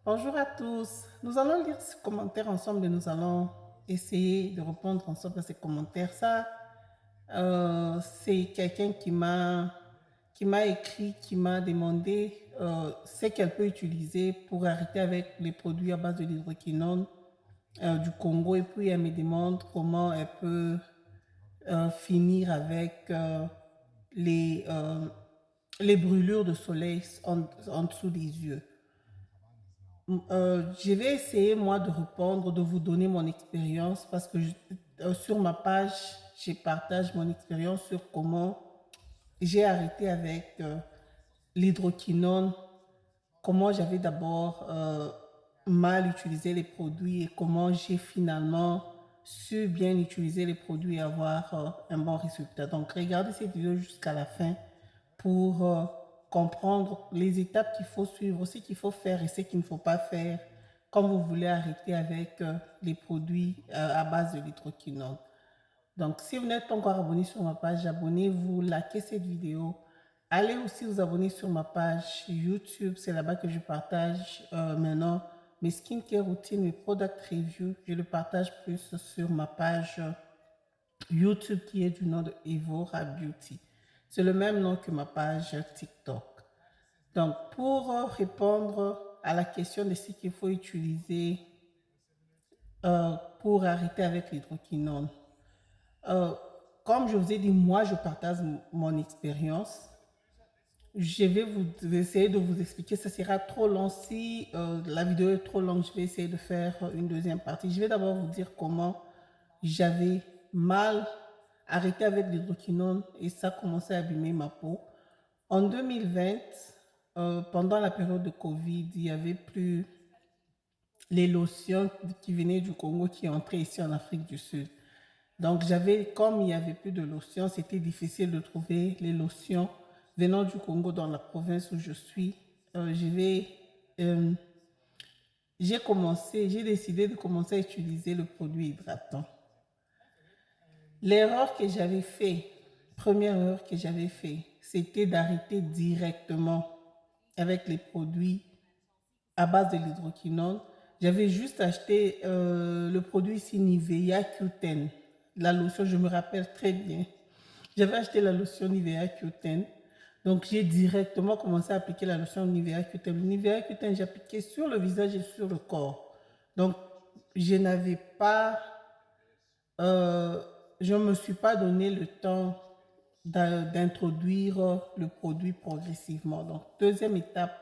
Bonjour à tous. Nous allons lire ces commentaires ensemble et nous allons essayer de répondre ensemble à ces commentaires. Ça, c'est quelqu'un qui m'a écrit, qui m'a demandé ce qu'elle peut utiliser pour arrêter avec les produits à base de l'hydroquinone du Congo. Et puis, elle me demande comment elle peut finir avec les, euh, les brûlures de soleil en dessous des yeux. Je vais essayer, moi, de répondre, de vous donner mon expérience parce que sur ma page, je partage mon expérience sur comment j'ai arrêté avec l'hydroquinone, comment j'avais d'abord mal utilisé les produits et comment j'ai finalement su bien utiliser les produits et avoir un bon résultat. Donc, regardez cette vidéo jusqu'à la fin pour comprendre les étapes qu'il faut suivre, ce qu'il faut faire et ce qu'il ne faut pas faire quand vous voulez arrêter avec les produits à base de l'hydroquinone. Donc, si vous n'êtes pas encore abonné sur ma page, abonnez-vous, likez cette vidéo. Allez aussi vous abonner sur ma page YouTube, c'est là-bas que je partage maintenant mes skincare routines, mes product reviews. Je le partage plus sur ma page YouTube qui est du nom de Evora Beauty. C'est le même nom que ma page TikTok. Donc, pour répondre à la question de ce qu'il faut utiliser pour arrêter avec l'hydroquinone, euh, comme je vous ai dit, moi, je partage mon expérience. Je vais vous essayer de vous expliquer. Ça sera trop long. Si la vidéo est trop longue, je vais essayer de faire une deuxième partie. Je vais d'abord vous dire comment j'avais mal arrêté avec l'hydroquinone et ça commençait à abîmer ma peau. En 2020, pendant la période de Covid, il n'y avait plus les lotions qui venaient du Congo qui entraient ici en Afrique du Sud. Donc, comme il n'y avait plus de lotions, c'était difficile de trouver les lotions venant du Congo dans la province où je suis. Euh, je vais, euh, j'ai décidé de commencer à utiliser le produit hydratant. L'erreur que j'avais fait, première erreur que j'avais fait, c'était d'arrêter directement avec les produits à base de l'hydroquinone. J'avais juste acheté le produit ici Nivea Q10. La lotion, je me rappelle très bien. J'avais acheté la lotion Nivea Q10. Donc, j'ai directement commencé à appliquer la lotion Nivea Q10. Le Nivea Q10, j'ai appliqué sur le visage et sur le corps. Donc, je n'avais pas, euh, je ne me suis pas donné le temps d'introduire le produit progressivement. Donc, deuxième étape,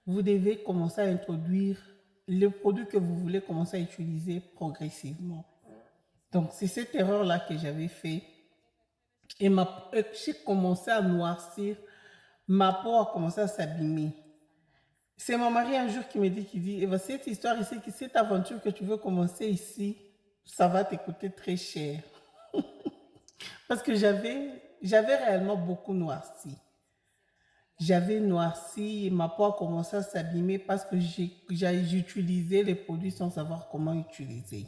vous devez commencer à introduire le produit que vous voulez commencer à utiliser progressivement. Donc, c'est cette erreur-là que j'avais fait. Et j'ai commencé à noircir, ma peau a commencé à s'abîmer. C'est mon mari un jour qui me dit, Eva, cette histoire ici, cette aventure que tu veux commencer ici, ça va te coûter très cher. Parce que j'avais réellement beaucoup noirci. J'avais noirci et ma peau a commencé à s'abîmer parce que j'utilisais les produits sans savoir comment utiliser.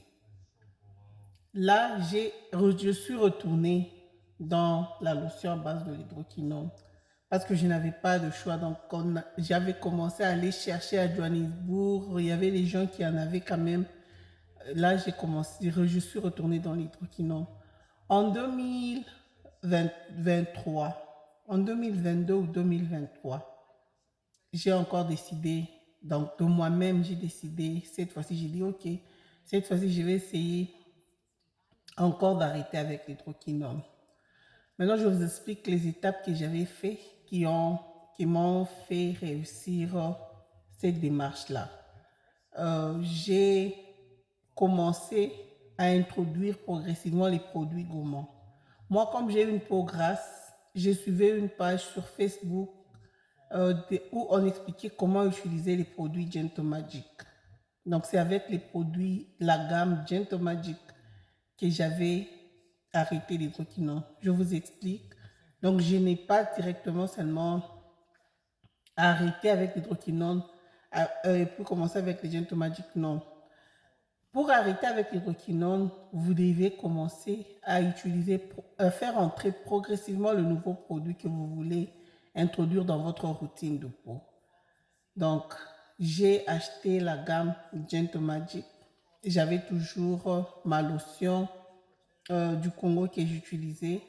Là, je suis retournée dans la lotion à base de l'hydroquinone parce que je n'avais pas de choix. Donc, j'avais commencé à aller chercher à Johannesburg, il y avait les gens qui en avaient quand même. Là, je suis retournée dans l'hydroquinone. En 2023, en 2022 ou 2023, j'ai encore décidé, donc de moi-même, j'ai décidé, cette fois-ci, j'ai dit, OK, cette fois-ci, je vais essayer encore d'arrêter avec l'hydroquinone. Maintenant, je vous explique les étapes que j'avais faites qui m'ont fait réussir cette démarche-là. J'ai commencé à introduire progressivement les produits gourmands. Moi, comme j'ai une peau grasse, j'ai suivi une page sur Facebook où on expliquait comment utiliser les produits Gentle Magic. Donc, c'est avec les produits, la gamme Gentle Magic que j'avais arrêté l'hydroquinone. Je vous explique. Donc, je n'ai pas directement seulement arrêté avec l'hydroquinone et puis commencer avec les Gentle Magic, non. Pour arrêter avec l'hydroquinone, vous devez commencer à faire entrer progressivement le nouveau produit que vous voulez introduire dans votre routine de peau. Donc, j'ai acheté la gamme Gentle Magic. J'avais toujours ma lotion du Congo que j'utilisais.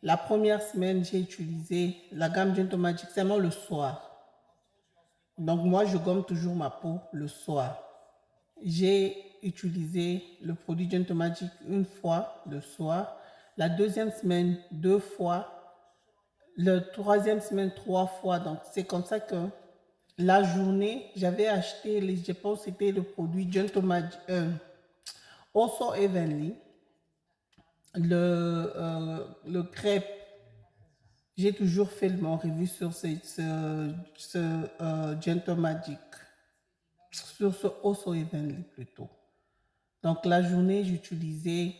La première semaine, j'ai utilisé la gamme Gentle Magic seulement le soir. Donc moi, je gomme toujours ma peau le soir. J'ai utilisé le produit Gentle Magic une fois le soir. La deuxième semaine, 2 fois. La troisième semaine, 3 fois. Donc c'est comme ça que la journée, j'avais acheté, je pense que c'était le produit Gentle Magic, Also Heavenly, le crêpe. J'ai toujours fait mon review sur ce Gentle Magic, sur ce Also Heavenly plutôt. Donc la journée, j'utilisais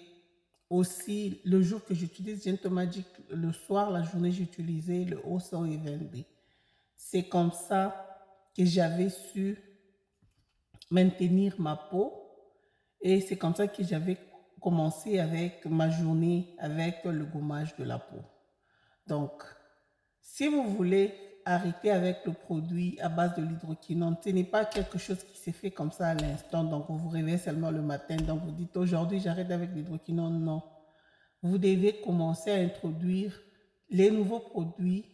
aussi, le jour que j'utilise Gentle Magic, le soir, la journée, j'utilisais le Also Heavenly. C'est comme ça que j'avais su maintenir ma peau et c'est comme ça que j'avais commencé avec ma journée avec le gommage de la peau. Donc, si vous voulez arrêter avec le produit à base de l'hydroquinone, ce n'est pas quelque chose qui s'est fait comme ça à l'instant, donc vous vous réveillez seulement le matin, donc vous dites aujourd'hui j'arrête avec l'hydroquinone, non. Vous devez commencer à introduire les nouveaux produits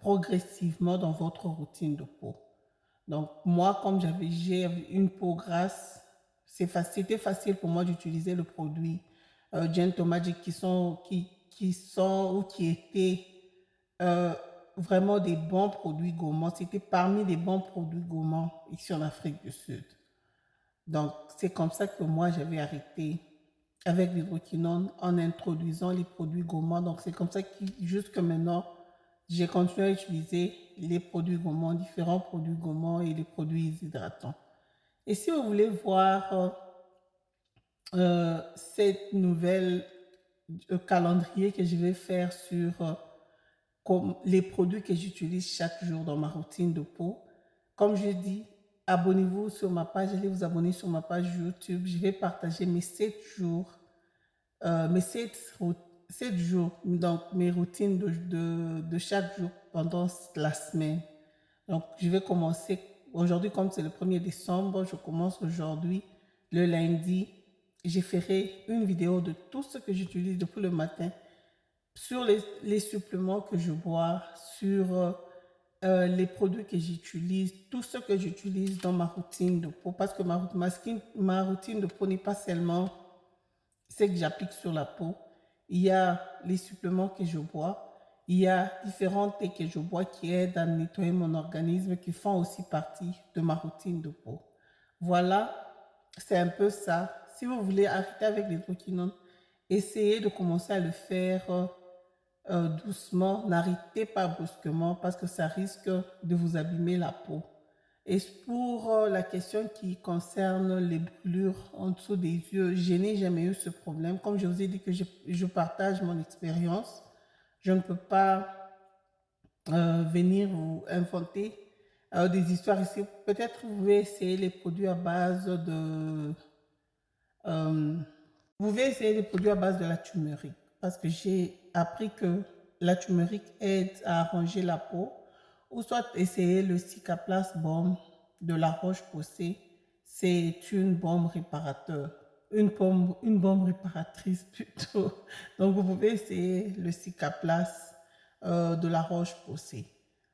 progressivement dans votre routine de peau. Donc moi, comme j'ai une peau grasse, c'était facile pour moi d'utiliser le produit Gentle Magic qui sont ou qui étaient vraiment des bons produits gourmands. C'était parmi les bons produits gourmands ici en Afrique du Sud. Donc c'est comme ça que moi j'avais arrêté avec l'hydroquinone en introduisant les produits gourmands. Donc c'est comme ça que jusque maintenant, j'ai continué à utiliser les produits gourmands, différents produits gourmands et les produits hydratants. Et si vous voulez voir cette nouvelle calendrier que je vais faire sur comme les produits que j'utilise chaque jour dans ma routine de peau, comme je dis, abonnez-vous sur ma page, allez vous abonner sur ma page YouTube. Je vais partager mes 7 jours, mes 7 jours, donc mes routines de chaque jour pendant la semaine. Donc, je vais commencer aujourd'hui, comme c'est le 1er décembre, je commence aujourd'hui, le lundi. Je ferai une vidéo de tout ce que j'utilise depuis le matin, sur les suppléments que je bois, sur les produits que j'utilise, tout ce que j'utilise dans ma routine de peau. Parce que ma routine de peau n'est pas seulement ce que j'applique sur la peau. Il y a les suppléments que je bois. Il y a différents thés que je bois qui aident à nettoyer mon organisme, qui font aussi partie de ma routine de peau. Voilà, c'est un peu ça. Si vous voulez arrêter avec l'hydroquinone, essayez de commencer à le faire doucement. N'arrêtez pas brusquement parce que ça risque de vous abîmer la peau. Et pour la question qui concerne les brûlures en dessous des yeux, je n'ai jamais eu ce problème. Comme je vous ai dit que je partage mon expérience, je ne peux pas venir vous inventer des histoires ici. Peut-être vous pouvez essayer les produits à base de... vous pouvez essayer les produits à base de la turmeric parce que j'ai appris que la turmeric aide à arranger la peau, ou soit essayer le Cicaplast Balm de la Roche-Posay. C'est une bombe réparateur, une bombe réparatrice plutôt. Donc vous pouvez essayer le Cicaplast de la Roche-Posay.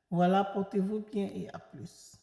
Voilà, portez-vous bien et à plus.